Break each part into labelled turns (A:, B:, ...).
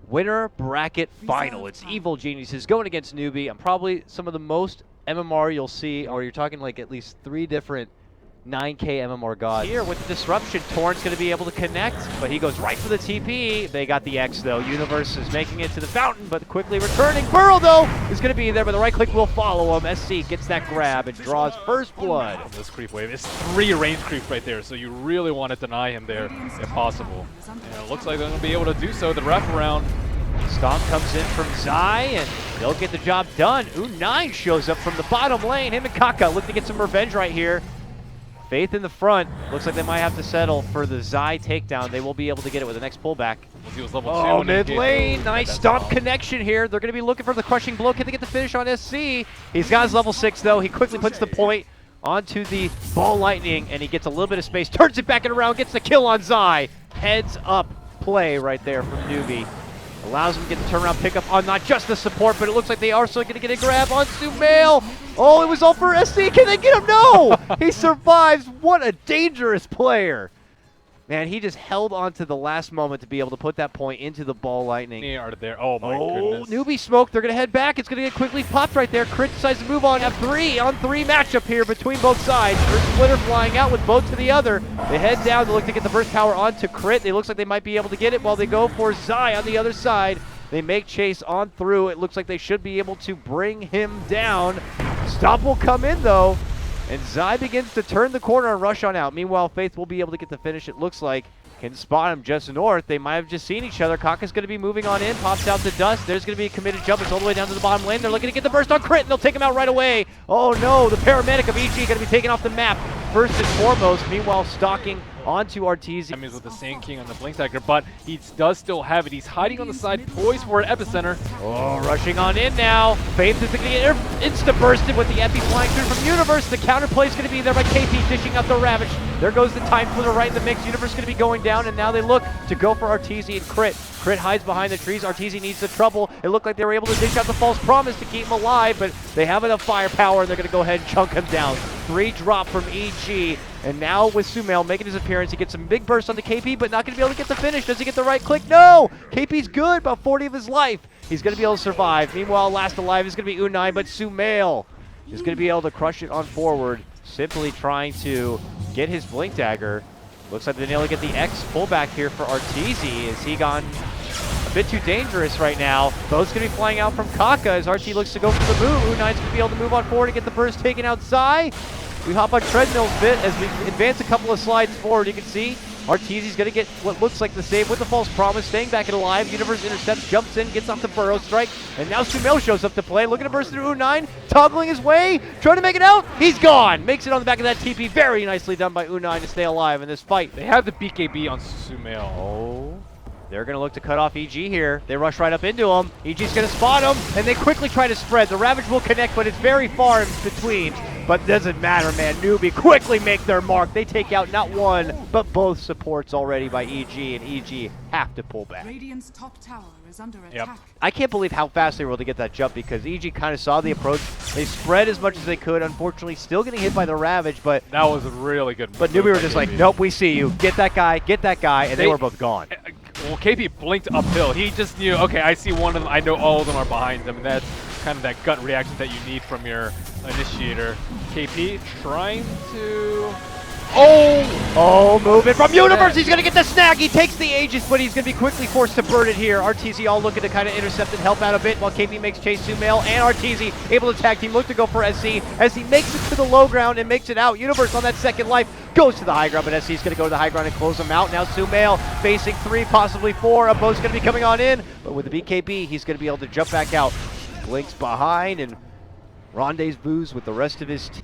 A: winner bracket final. It's Evil Geniuses going against NEWBEE. I'm probably some of the most MMR you'll see, or you're talking like at least 3 different 9K MMR gods. Here with the disruption, Torrent's going to be able to connect, but he goes right for the TP. They got the X though. Universe is making it to the fountain, but quickly returning. Burrow though is going to be there, but the right click will follow him. SC gets that grab and draws first blood.
B: This creep wave is 3 range creeps right there, so you really want to deny him there if possible. And it looks like they're going to be able to do so. The wraparound.
A: Stomp comes in from Zai, and they'll get the job done. U9 shows up from the bottom lane. Him and Kaka look to get some revenge right here. Faith in the front. Looks like they might have to settle for the Zai takedown. They will be able to get it with the next pullback.
B: He was level 2.
A: Oh, mid lane. Nice stomp connection here. They're going to be looking for the crushing blow. Can they get the finish on SC? He's got his level 6, though. He quickly puts the point onto the ball lightning, and he gets a little bit of space. Turns it back and around. Gets the kill on Zai. Heads up play right there from NEWBEE. Allows him to get the turnaround pickup on not just the support, but it looks like they are still going to get a grab on Sumail. Oh, it was all for SC. Can they get him? No! He survives. What a dangerous player. Man, he just held on to the last moment to be able to put that point into the ball lightning.
B: They are there. Oh, my goodness.
A: NEWBEE smoke. They're going to head back. It's going to get quickly popped right there. Crit decides to move on. A 3-on-3 matchup here between both sides. First splitter flying out with both to the other. They head down to look to get the burst power onto Crit. It looks like they might be able to get it while they go for Zai on the other side. They make chase on through. It looks like they should be able to bring him down. Stop will come in, though. And Zai begins to turn the corner and rush on out. Meanwhile, Faith will be able to get the finish, it looks like. Can spot him just north. They might have just seen each other. Kaka's going to be moving on in. Pops out to Dust. There's going to be a committed jump. It's all the way down to the bottom lane. They're looking to get the burst on Crit, and they'll take him out right away. Oh, no. The paramedic of EG going to be taken off the map first and foremost. Meanwhile, stalking onto Arteezy.
B: I mean, with the Sand King on the Blink Dagger, but he does still have it. He's hiding on the side, poised for an epicenter.
A: Oh, rushing on in now. Faith is going to get insta-bursted with the Epi flying through from Universe. The counterplay is going to be there by KP, dishing out the Ravage. There goes the Time Flitter right in the mix. Universe is going to be going down, and now they look to go for Arteezy and Crit. Crit hides behind the trees. Arteezy needs the trouble. It looked like they were able to dish out the False Promise to keep him alive, but they have enough firepower, and they're going to go ahead and chunk him down. 3 drop from EG, and now with Sumail making his appearance, he gets some big bursts on the KP, but not going to be able to get the finish. Does he get the right click? No! KP's good, about 40 of his life. He's going to be able to survive. Meanwhile, last alive is going to be U9, but Sumail is going to be able to crush it on forward, simply trying to get his Blink Dagger. Looks like they're able to get the X pullback here for Arteezy. Is he gone a bit too dangerous right now? Bo's going to be flying out from Kaka as RT looks to go for the move. U9's going to be able to move on forward and get the burst taken outside. We hop on treadmills a bit as we advance a couple of slides forward. You can see Arteezy's going to get what looks like the save with the False Promise, staying back and alive. Universe intercepts, jumps in, gets off the Burrow Strike, and now Sumail shows up to play, looking to burst through U9, toggling his way, trying to make it out. He's gone. Makes it on the back of that TP. Very nicely done by U9 to stay alive in this fight.
B: They have the BKB on Sumail.
A: Oh. They're going to look to cut off EG here. They rush right up into him. EG's going to spot him, and they quickly try to spread. The Ravage will connect, but it's very far in between. But doesn't matter, man. NEWBEE quickly make their mark. They take out not one, but both supports already by EG, and EG have to pull back.
C: Radiant's top tower is under attack.
A: I can't believe how fast they were able to get that jump because EG kind of saw the approach. They spread as much as they could. Unfortunately, still getting hit by the Ravage, but
B: that was a really good move.
A: But NEWBEE were just like, nope, we see you. Get that guy, and they were both gone.
B: Well, KP blinked uphill. He just knew, okay, I see one of them. I know all of them are behind them, and that's kind of that gut reaction that you need from your initiator. KP trying to...
A: Oh, moving from Universe. He's going to get the snag. He takes the Aegis, but he's going to be quickly forced to burn it here. Arteezy all looking to kind of intercept and help out a bit while KP makes chase Sumail, and Arteezy able to tag team, look to go for SC as he makes it to the low ground and makes it out. Universe on that second life goes to the high ground, but SC's going to go to the high ground and close him out. Now Sumail facing 3, possibly 4. A Bo's going to be coming on in, but with the BKB, he's going to be able to jump back out. Blinks behind and rendezvous with the rest of his team.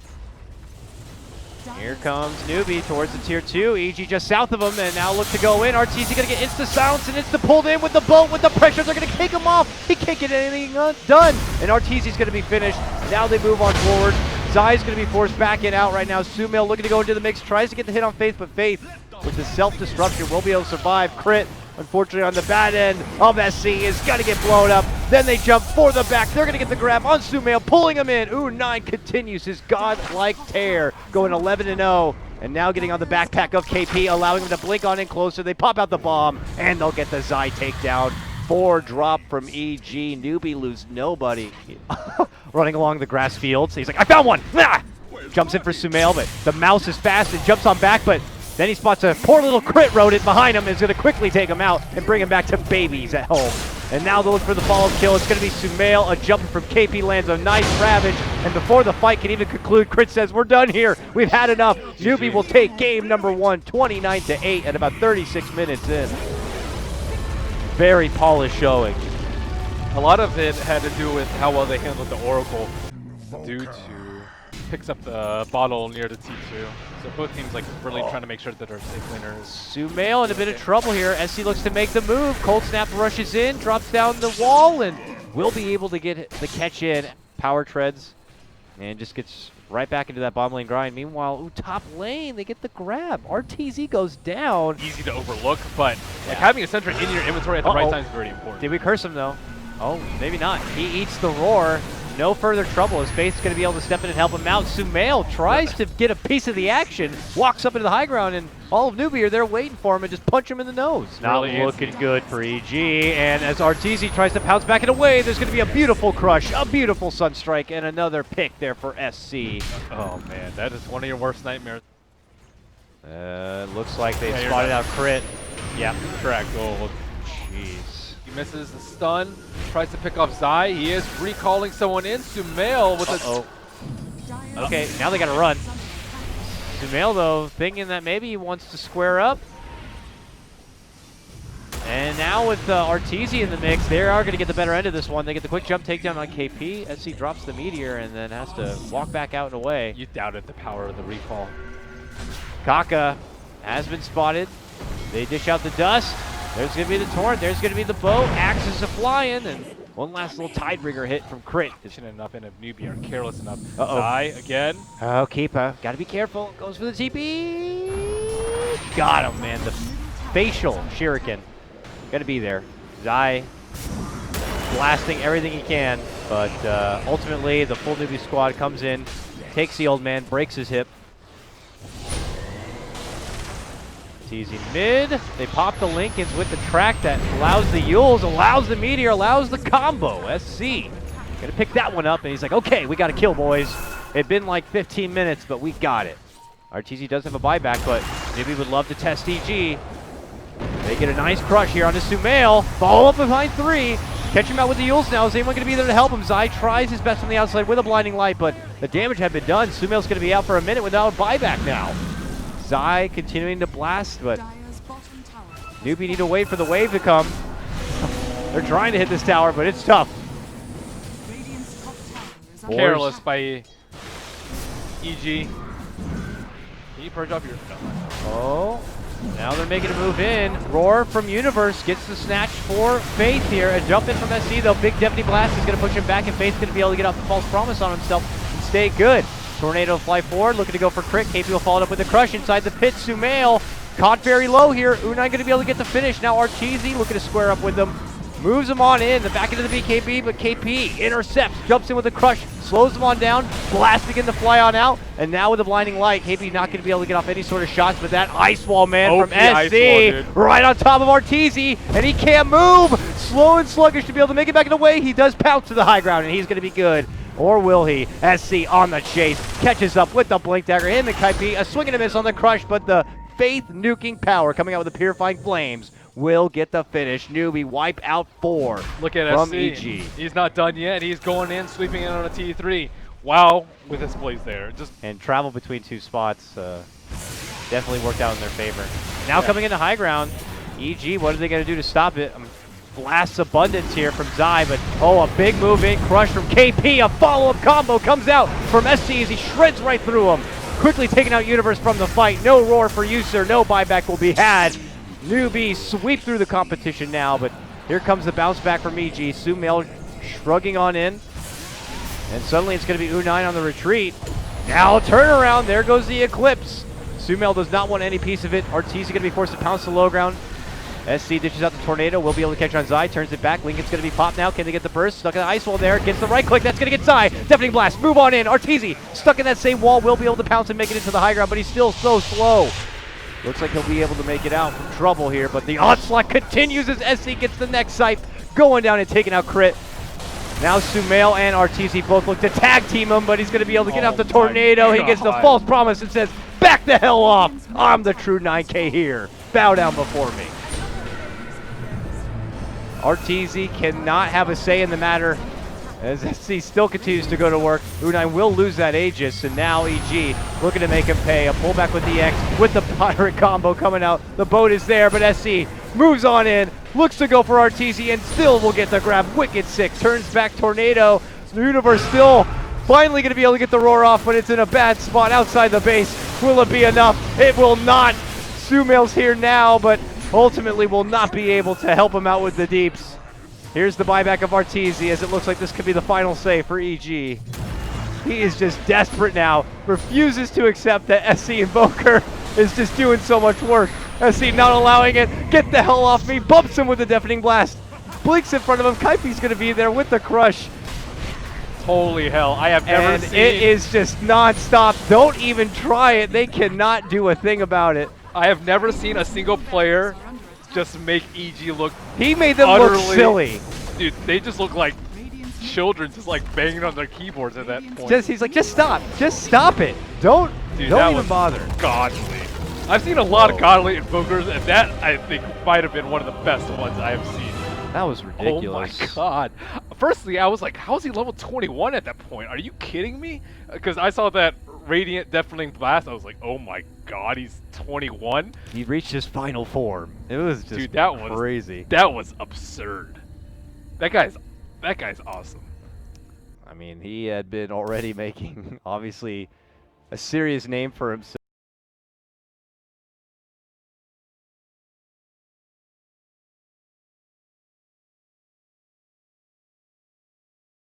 A: Here comes NEWBEE towards the tier 2. EG just south of him, and now look to go in. Arteezy gonna get insta-silence and insta-pulled in with the boat, with the pressure. They're gonna kick him off. He can't get anything done. And Arteezy's gonna be finished. Now they move on forward. Zai's gonna be forced back and out right now. Sumail looking to go into the mix, tries to get the hit on Faith, but Faith, with the self-destruction, will be able to survive. Crit, unfortunately, on the bad end of SC is gonna get blown up. Then they jump for the back. They're gonna get the grab on Sumail, pulling him in. U9 continues his godlike tear, going 11-0. And now getting on the backpack of KP, allowing him to blink on in closer. They pop out the bomb, and they'll get the Zai takedown. 4 drop from EG. NEWBEE lose nobody. Running along the grass fields. He's like, I found one! Ah! Jumps in for Sumail, but the mouse is fast and jumps on back, but then he spots a poor little crit rodent behind him and is going to quickly take him out and bring him back to babies at home. And now they'll look for the follow-up kill. It's going to be Sumail. A jumper from KP lands a nice Ravage. And before the fight can even conclude, Crit says, we're done here. We've had enough. NEWBEE will take game number 1, 29-8 at about 36 minutes in. Very polished showing.
B: A lot of it had to do with how well they handled the Oracle due to picks up the bottle near the T2. So both teams like really trying to make sure that they're safe winners.
A: Sumail in a bit of trouble here. SC looks to make the move. Cold Snap rushes in, drops down the wall, and will be able to get the catch in. Power treads, and just gets right back into that bottom lane grind. Meanwhile, top lane, they get the grab. RTZ goes down.
B: Easy to overlook, but like having a Sentry in your inventory at the right time is very important.
A: Did we curse him though? Oh, maybe not. He eats the roar. No further trouble. His face is going to be able to step in and help him out. Sumail tries to get a piece of the action, walks up into the high ground, and all of NEWBEE are there waiting for him and just punch him in the nose. Not looking good for EG, and as RTZ tries to pounce back and away, there's going to be a beautiful crush, a beautiful Sunstrike, and another pick there for SC.
B: Oh man, that is one of your worst nightmares.
A: Looks like they spotted out Crit. Yeah,
B: correct. Oh,
A: jeez.
B: He misses the stun, tries to pick off Zai. He is recalling someone in. Sumail with a...
A: Okay, now they got to run. Sumail, though, thinking that maybe he wants to square up. And now with RTZ in the mix, they are going to get the better end of this one. They get the quick jump takedown on KP. SC drops the Meteor and then has to walk back out and away.
B: You doubted the power of the recall.
A: Kaka has been spotted. They dish out the dust. There's going to be the Torrent. There's going to be the bow. Axes are flying. And one last little Tidebringer hit from Crit.
B: Efficient enough and if NEWBEE are careless enough.
A: Uh-oh.
B: Zai again.
A: Oh, Keepa. Got to be careful. Goes for the TP. Got him, man. The facial shuriken. Got to be there. Zai blasting everything he can. But ultimately, the full NEWBEE squad comes in, takes the old man, breaks his hip. Easy mid. They pop the Lincolns with the track that allows the Yules, allows the Meteor, allows the combo. SC gonna pick that one up, and he's like, okay, we got to kill, boys. It's been like 15 minutes, but we got it. RTZ does have a buyback, but NEWBEE would love to test EG. They get a nice crush here on the Sumail. Follow up behind 3. Catch him out with the Yules now. Is anyone going to be there to help him? Zai tries his best on the outside with a blinding light, but the damage had been done. Sumail's going to be out for a minute without a buyback now. Zai continuing to blast, but NEWBEE need to wait for the wave to come. They're trying to hit this tower, but it's tough.
B: Careless by EG. Can you purge off your...
A: Oh, now they're making a move in. Roar from Universe gets the snatch for Faith here. A jump in from SC, though. Big Deputy Blast is going to push him back, and Faith's going to be able to get off the false promise on himself and stay good. Tornado fly forward, looking to go for Crit. KP will follow it up with a crush inside the pit. Sumail caught very low here. Unai going to be able to get the finish. Now RTZ looking to square up with them. Moves him on in, the back into the BKB, but KP intercepts, jumps in with a crush, slows him on down, blasting in the fly on out, and now with a blinding light, KP not going to be able to get off any sort of shots, but that ice wall, man, from SC, right on top of RTZ, and he can't move. Slow and sluggish to be able to make it back in the way. He does pounce to the high ground, and he's going to be good. Or will he? SC on the chase, catches up with the Blink Dagger. Him and KP, a swing and a miss on the crush, but the Faith nuking power coming out with the Purifying Flames will get the finish. NEWBEE wipe out 4
B: Look at
A: from
B: SC.
A: EG.
B: He's not done yet. He's going in, sweeping in on a T3. Wow, with his plays there.
A: And travel between 2 spots definitely worked out in their favor. Now coming into high ground, EG, what are they going to do to stop it? Blasts abundance here from Zai, but a big move in, crush from KP. A follow-up combo comes out from SC as he shreds right through him. Quickly taking out Universe from the fight. No roar for User, no buyback will be had. NEWBEE sweep through the competition now, but here comes the bounce back from EG. Sumail shrugging on in, and suddenly it's going to be U9 on the retreat. Now turnaround, there goes the Eclipse. Sumail does not want any piece of it. RTZ is going to be forced to pounce the low ground. SC dishes out the Tornado, will be able to catch on Zai, turns it back. Lincoln's going to be popped now. Can they get the burst? Stuck in the ice wall there. Gets the right click. That's going to get Zai. Deafening Blast. Move on in. RTZ stuck in that same wall. Will be able to pounce and make it into the high ground, but he's still so slow. Looks like he'll be able to make it out from trouble here, but the onslaught continues as SC gets the next sight. going down and taking out Crit. Now Sumail and RTZ both look to tag team him, but he's going to be able to get out the tornado. He gets the false promise and says, back the hell off. I'm the true 9K here. Bow down before me. RTZ cannot have a say in the matter as SC still continues to go to work. Unai will lose that Aegis, and now EG looking to make him pay. A pullback with the X, with the pirate combo coming out. The boat is there, but SC moves on in, looks to go for RTZ, and still will get the grab. Wicked sick, turns back Tornado. The Universe still finally going to be able to get the roar off, but it's in a bad spot outside the base. Will it be enough? It will not. Sumail's here now, but ultimately will not be able to help him out with the deeps. Here's the buyback of RTZ as it looks like this could be the final save for EG. He is just desperate now, refuses to accept that SC INVOKER is just doing so much work. SC not allowing it, get the hell off me, bumps him with a deafening blast. Blinks in front of him, Kaifi's gonna be there with the crush.
B: Holy hell, I have never seen.
A: It is just non-stop, don't even try it, they cannot do a thing about it.
B: I have never seen a single player just make EG look
A: He made them
B: utterly,
A: look silly.
B: Dude, they just look like children just like banging on their keyboards at that point.
A: He's like, just stop it. Don't even bother.
B: Godly. I've seen a lot of godly invokers, and that I think might have been one of the best ones I have seen.
A: That was ridiculous.
B: Oh my god. Firstly, I was like, how is he level 21 at that point? Are you kidding me? Because I saw that Radiant Deafening Blast, I was like, oh my god, he's 21?
A: He reached his final form. It was just
B: Dude, that was
A: crazy.
B: That was absurd. That guy's awesome.
A: I mean, he had been already making, obviously, a serious name for himself.